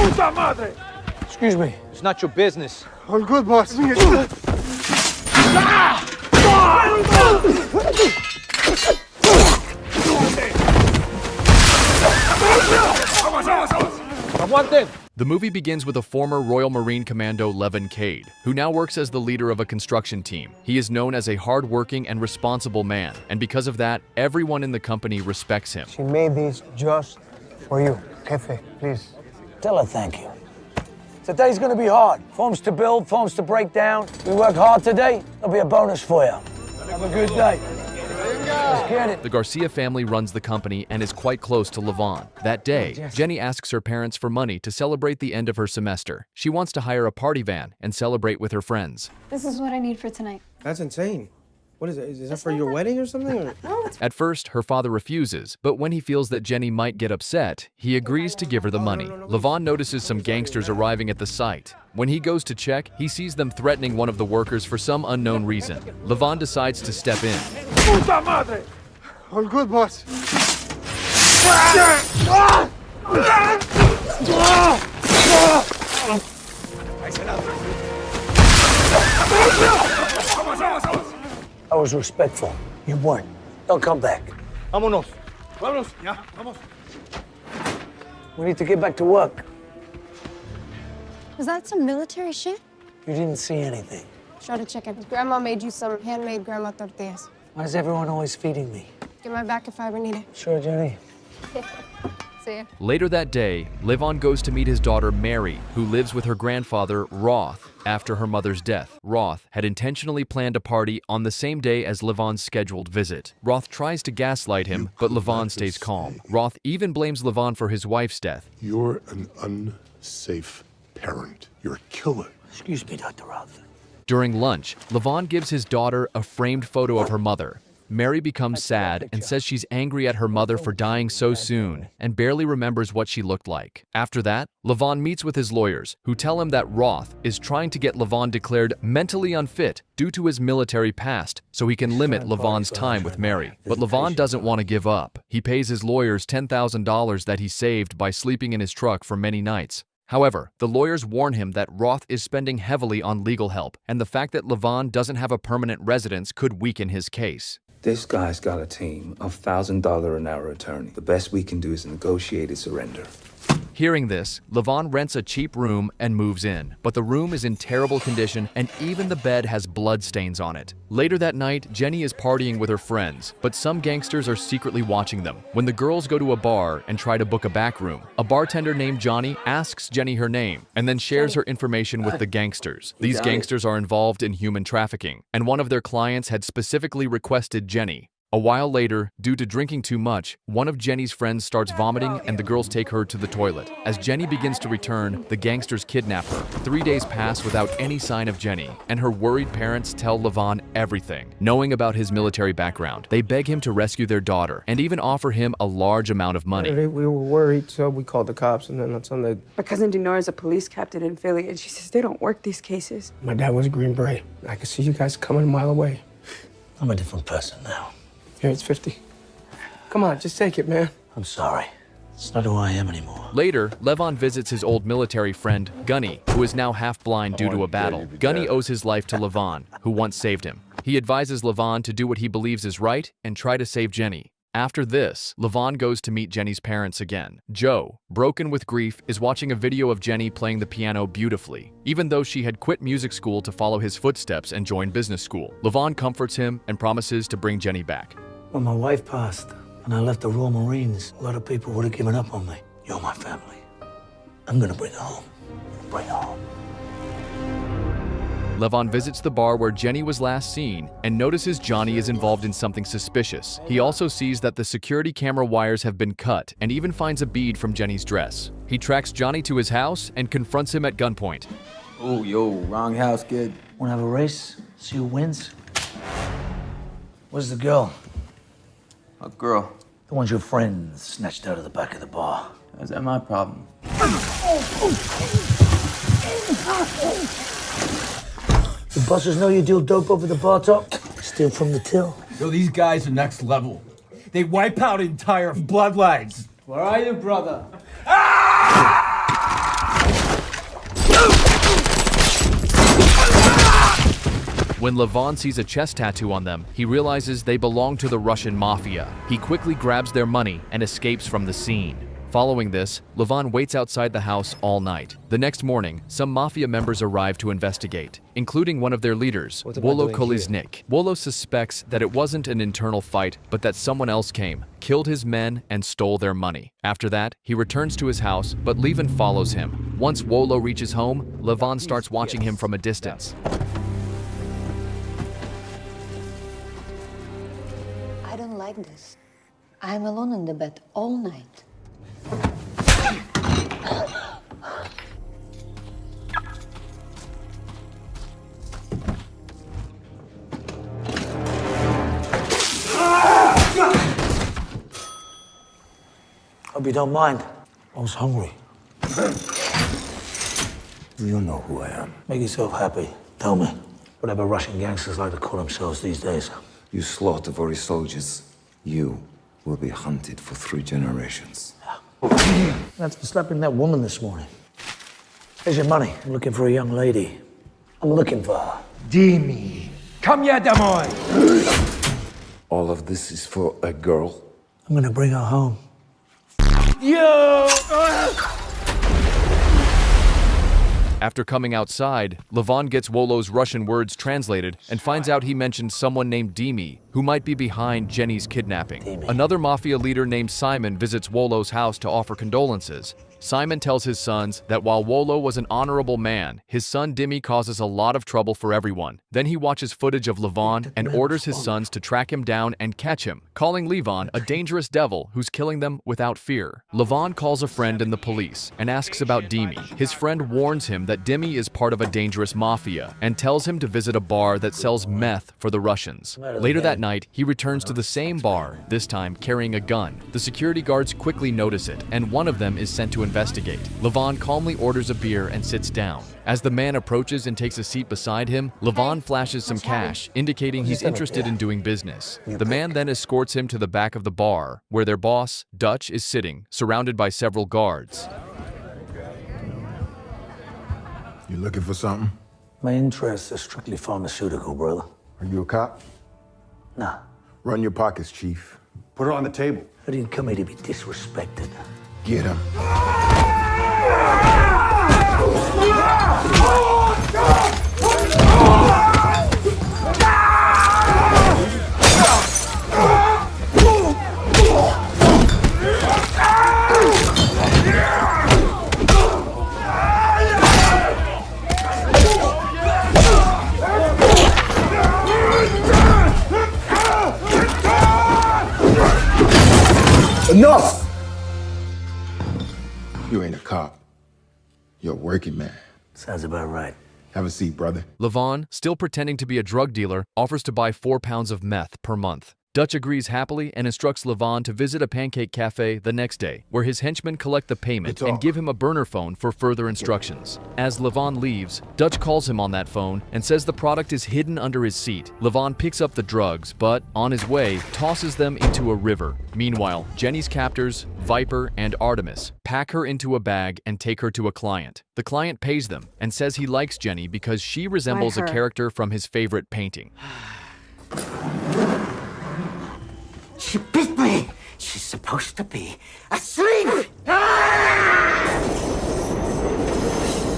Puta madre! Excuse me. It's not your business. All good, boss. The movie begins with a former Royal Marine Commando, Levon Cade, who now works as the leader of a construction team. He is known as a hard-working and responsible man, and because of that, everyone in the company respects him. She made these just for you. Jefe, please. Tell her thank you. Today's gonna be hard. Phones to build, phones to break down. We work hard today, there'll be a bonus for you. Have a good day. Let's get it. The Garcia family runs the company and is quite close to Levon. That day, Jenny asks her parents for money to celebrate the end of her semester. She wants to hire a party van and celebrate with her friends. This is what I need for tonight. That's insane. What is it? Is that for your wedding or something? Or? No, it's... At first, her father refuses, but when he feels that Jenny might get upset, he agrees to give her the money. Levon notices some gangsters arriving at the site. When he goes to check, he sees them threatening one of the workers for some unknown reason. Levon decides to step in. Puta madre! All good, boss. I was respectful. You weren't. Don't come back. Vámonos. Vámonos. Ya, vamos. We need to get back to work. Was that some military shit? You didn't see anything. Shredded chicken. Grandma made you some handmade grandma tortillas. Why is everyone always feeding me? Get my back if I ever need it. Sure, Jenny. See ya. Later that day, Levon goes to meet his daughter Mary, who lives with her grandfather Roth after her mother's death. Roth had intentionally planned a party on the same day as Levon's scheduled visit. Roth tries to gaslight him, but Levon stays calm. Roth even blames Levon for his wife's death. You're an unsafe parent. You're a killer. Excuse me, Dr. Roth. During lunch, Levon gives his daughter a framed photo of her mother. Mary becomes sad and says she's angry at her mother for dying so soon and barely remembers what she looked like. After that, Levon meets with his lawyers, who tell him that Roth is trying to get Levon declared mentally unfit due to his military past so he can limit Levon's time with Mary. But Levon doesn't want to give up. He pays his lawyers $10,000 that he saved by sleeping in his truck for many nights. However, the lawyers warn him that Roth is spending heavily on legal help, and the fact that Levon doesn't have a permanent residence could weaken his case. This guy's got a team of $1,000 an hour attorney. The best we can do is negotiate a surrender. Hearing this, Levon rents a cheap room and moves in, but the room is in terrible condition and even the bed has blood stains on it. Later that night, Jenny is partying with her friends, but some gangsters are secretly watching them. When the girls go to a bar and try to book a back room, a bartender named Johnny asks Jenny her name and then shares her information with the gangsters. These gangsters are involved in human trafficking, and one of their clients had specifically requested Jenny. A while later, due to drinking too much, one of Jenny's friends starts vomiting and the girls take her to the toilet. As Jenny begins to return, the gangsters kidnap her. 3 days pass without any sign of Jenny, and her worried parents tell Levon everything. Knowing about his military background, they beg him to rescue their daughter and even offer him a large amount of money. We were worried, so we called the cops, and then on Sunday... My cousin Denora is a police captain in Philly, and she says they don't work these cases. My dad was a Green Beret. I could see you guys coming a mile away. I'm a different person now. Here, it's 50. Come on, just take it, man. I'm sorry. It's not who I am anymore. Later, Levon visits his old military friend, Gunny, who is now half-blind due to a battle. Gunny owes his life to Levon, who once saved him. He advises Levon to do what he believes is right and try to save Jenny. After this, Levon goes to meet Jenny's parents again. Joe, broken with grief, is watching a video of Jenny playing the piano beautifully, even though she had quit music school to follow his footsteps and join business school. Levon comforts him and promises to bring Jenny back. When my wife passed and I left the Royal Marines, a lot of people would have given up on me. You're my family. I'm gonna bring her home. Bring her home. Levon visits the bar where Jenny was last seen and notices Johnny is involved in something suspicious. He also sees that the security camera wires have been cut and even finds a bead from Jenny's dress. He tracks Johnny to his house and confronts him at gunpoint. Oh, yo, wrong house, kid. Wanna have a race? See who wins? Where's the girl? What girl? The ones your friends snatched out of the back of the bar. Is that my problem? The busters know you deal dope over the bar top? Steal from the till? Yo, these guys are next level. They wipe out entire bloodlines. Where are you, brother? When Levon sees a chest tattoo on them, he realizes they belong to the Russian mafia. He quickly grabs their money and escapes from the scene. Following this, Levon waits outside the house all night. The next morning, some mafia members arrive to investigate, including one of their leaders, Wolo Koliznik. Wolo suspects that it wasn't an internal fight, but that someone else came, killed his men, and stole their money. After that, he returns to his house, but Levon follows him. Once Wolo reaches home, Levon starts watching him from a distance. I don't like this. I'm alone in the bed all night. Hope you don't mind. I was hungry. You know who I am. Make yourself happy. Tell me. Whatever Russian gangsters like to call themselves these days. You slaughter our soldiers. You will be hunted for 3 generations. That's for slapping that woman this morning. Here's your money. I'm looking for a young lady. I'm looking for her. Dimi, come here, домой. All of this is for a girl? I'm gonna bring her home. After coming outside, Levon gets Wolo's Russian words translated and finds out he mentioned someone named Dimi, who might be behind Jenny's kidnapping. Another mafia leader named Simon visits Wolo's house to offer condolences. Simon tells his sons that while Wolo was an honorable man, his son Dimi causes a lot of trouble for everyone. Then he watches footage of Levon and orders his sons to track him down and catch him, calling Levon a dangerous devil who's killing them without fear. Levon calls a friend in the police and asks about Dimi. His friend warns him that Dimi is part of a dangerous mafia and tells him to visit a bar that sells meth for the Russians. Later that night, he returns to the same bar, this time carrying a gun. The security guards quickly notice it, and one of them is sent to investigate. Levon calmly orders a beer and sits down. As the man approaches and takes a seat beside him, Levon flashes some cash, indicating he's interested in doing business. The man then escorts him to the back of the bar, where their boss, Dutch, is sitting, surrounded by several guards. You looking for something? My interests are strictly pharmaceutical, brother. Are you a cop? Nah. Run your pockets, Chief. Put it on the table. I didn't come here to be disrespected. Get him. Enough! You ain't a cop. You're a working man. Sounds about right. Have a seat, brother. Levon, still pretending to be a drug dealer, offers to buy 4 pounds of meth per month. Dutch agrees happily and instructs Levon to visit a pancake cafe the next day, where his henchmen collect the payment and give him a burner phone for further instructions. As Levon leaves, Dutch calls him on that phone and says the product is hidden under his seat. Levon picks up the drugs, but, on his way, tosses them into a river. Meanwhile, Jenny's captors, Viper and Artemis, pack her into a bag and take her to a client. The client pays them and says he likes Jenny because she resembles a character from his favorite painting. She bit me! She's supposed to be asleep!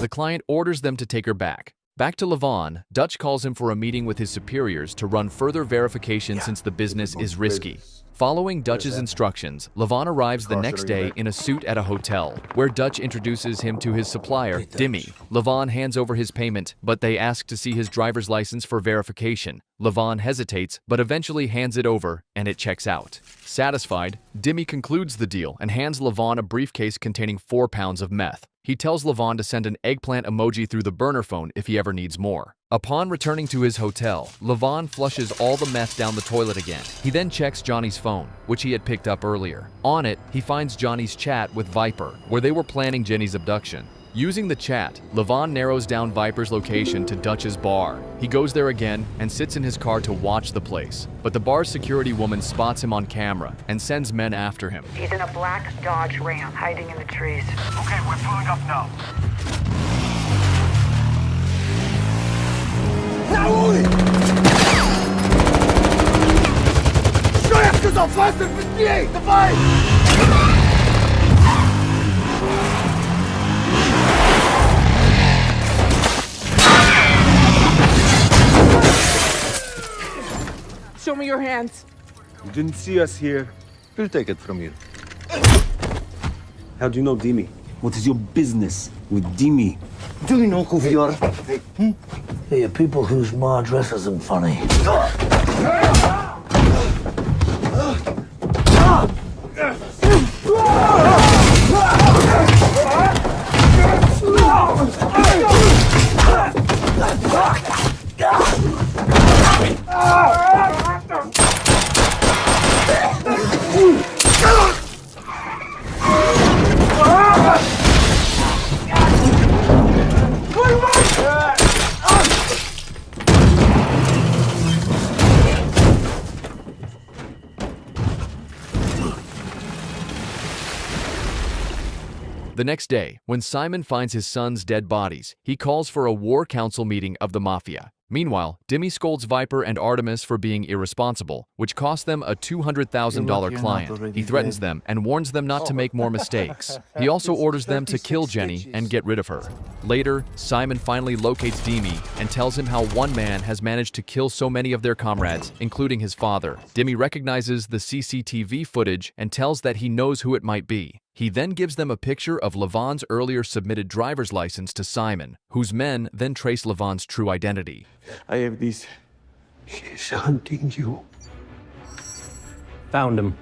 The client orders them to take her back. Back to Levon, Dutch calls him for a meeting with his superiors to run further verification since the business is risky. Following Dutch's instructions, Levon arrives the next day in a suit at a hotel, where Dutch introduces him to his supplier, Dimi. Levon hands over his payment, but they ask to see his driver's license for verification. Levon hesitates, but eventually hands it over, and it checks out. Satisfied, Dimi concludes the deal and hands Levon a briefcase containing 4 pounds of meth. He tells Levon to send an eggplant emoji through the burner phone if he ever needs more. Upon returning to his hotel, Levon flushes all the meth down the toilet again. He then checks Johnny's phone, which he had picked up earlier. On it, he finds Johnny's chat with Viper, where they were planning Jenny's abduction. Using the chat, Levon narrows down Viper's location to Dutch's bar. He goes there again and sits in his car to watch the place. But the bar's security woman spots him on camera and sends men after him. He's in a black Dodge Ram, hiding in the trees. Okay, we're pulling up now. 58, the fight! Show me your hands. You didn't see us here. We'll take it from you. How do you know Dimi? What is your business with Dimi? Do you know who we are? They are people whose ma dresses them funny. The next day, when Simon finds his son's dead bodies, he calls for a war council meeting of the Mafia. Meanwhile, Dimi scolds Viper and Artemis for being irresponsible, which cost them a $200,000 client. He threatens them and warns them not to make more mistakes. He also orders them to kill Jenny and get rid of her. Later, Simon finally locates Dimi and tells him how one man has managed to kill so many of their comrades, including his father. Dimi recognizes the CCTV footage and tells that he knows who it might be. He then gives them a picture of Levon's earlier submitted driver's license to Simon, whose men then trace Levon's true identity. I have these. She's hunting you. Found him.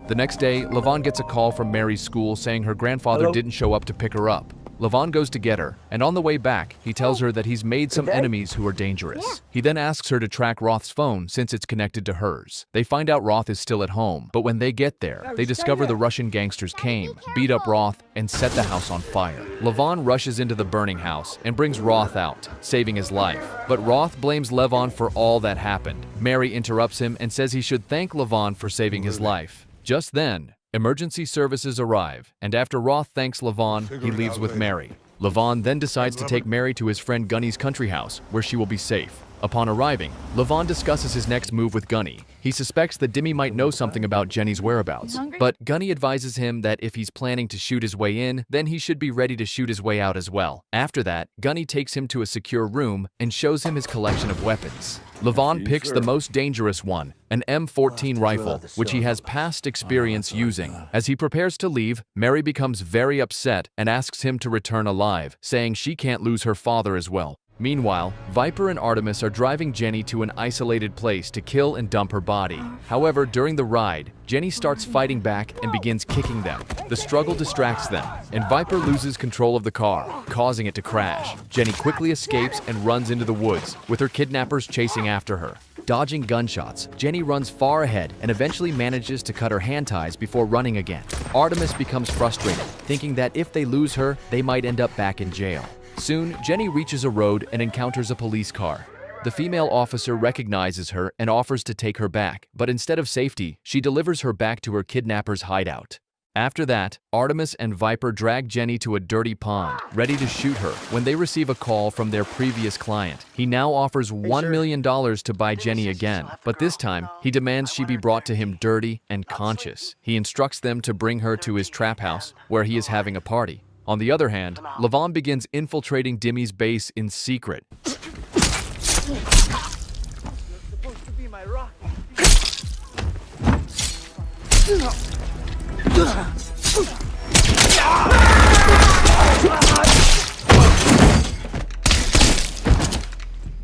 The next day, Levon gets a call from Mary's school saying her grandfather didn't show up to pick her up. Levon goes to get her, and on the way back, he tells her that he's made some enemies who are dangerous. He then asks her to track Roth's phone since it's connected to hers. They find out Roth is still at home, but when they get there, they discover the Russian gangsters came, beat up Roth, and set the house on fire. Levon rushes into the burning house and brings Roth out, saving his life. But Roth blames Levon for all that happened. Mary interrupts him and says he should thank Levon for saving his life. Just then, emergency services arrive, and after Roth thanks Levon, he leaves with Mary. Levon then decides to take Mary to his friend Gunny's country house, where she will be safe. Upon arriving, Levon discusses his next move with Gunny. He suspects that Dimi might know something about Jenny's whereabouts, but Gunny advises him that if he's planning to shoot his way in, then he should be ready to shoot his way out as well. After that, Gunny takes him to a secure room and shows him his collection of weapons. Levon picks the most dangerous one, an M14 rifle, which he has past experience using. As he prepares to leave, Mary becomes very upset and asks him to return alive, saying she can't lose her father as well. Meanwhile, Viper and Artemis are driving Jenny to an isolated place to kill and dump her body. However, during the ride, Jenny starts fighting back and begins kicking them. The struggle distracts them, and Viper loses control of the car, causing it to crash. Jenny quickly escapes and runs into the woods, with her kidnappers chasing after her. Dodging gunshots, Jenny runs far ahead and eventually manages to cut her hand ties before running again. Artemis becomes frustrated, thinking that if they lose her, they might end up back in jail. Soon, Jenny reaches a road and encounters a police car. The female officer recognizes her and offers to take her back, but instead of safety, she delivers her back to her kidnapper's hideout. After that, Artemis and Viper drag Jenny to a dirty pond, ready to shoot her, when they receive a call from their previous client. He now offers $1 million to buy Jenny again, but this time, he demands she be brought to him dirty and conscious. He instructs them to bring her to his trap house, where he is having a party. On the other hand, Levon begins infiltrating Dimi's base in secret.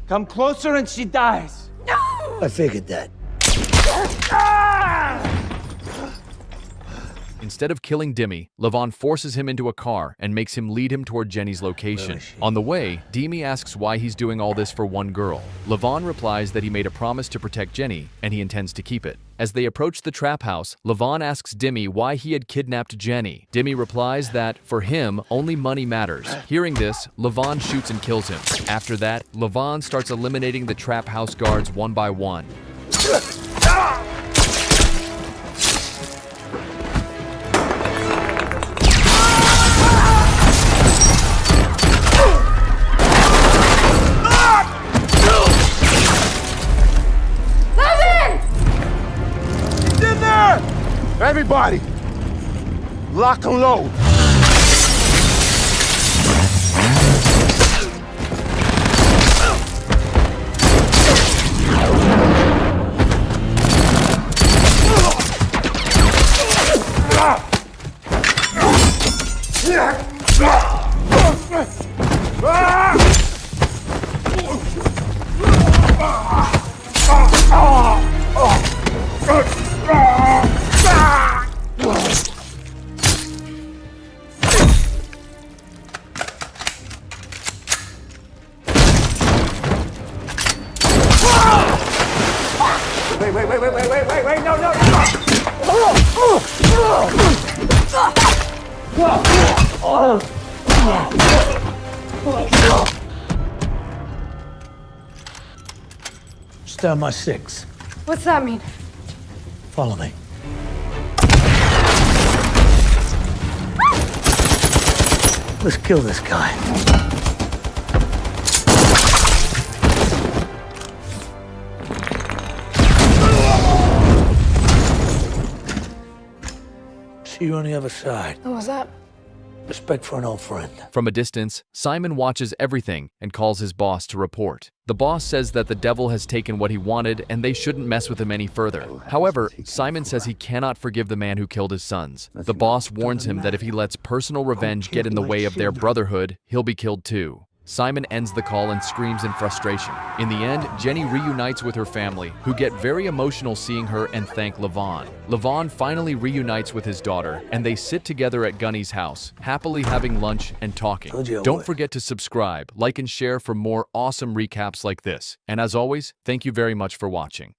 Come closer and she dies. No! I figured that. Instead of killing Dimi, Levon forces him into a car and makes him lead him toward Jenny's location. On the way, Dimi asks why he's doing all this for one girl. Levon replies that he made a promise to protect Jenny, and he intends to keep it. As they approach the trap house, Levon asks Dimi why he had kidnapped Jenny. Dimi replies that, for him, only money matters. Hearing this, Levon shoots and kills him. After that, Levon starts eliminating the trap house guards one by one. Everybody, lock and load. Wait, no. Stay on my six. What's that mean? Follow me. Let's kill this guy. See you on the other side. What was that? Respect for an old friend. From a distance, Simon watches everything and calls his boss to report. The boss says that the devil has taken what he wanted and they shouldn't mess with him any further. However, Simon says he cannot forgive the man who killed his sons. The boss warns him that if he lets personal revenge get in the way of their brotherhood, he'll be killed too. Simon ends the call and screams in frustration. In the end, Jenny reunites with her family, who get very emotional seeing her and thank Levon. Levon finally reunites with his daughter, and they sit together at Gunny's house, happily having lunch and talking. Don't forget to subscribe, like, and share for more awesome recaps like this. And as always, thank you very much for watching.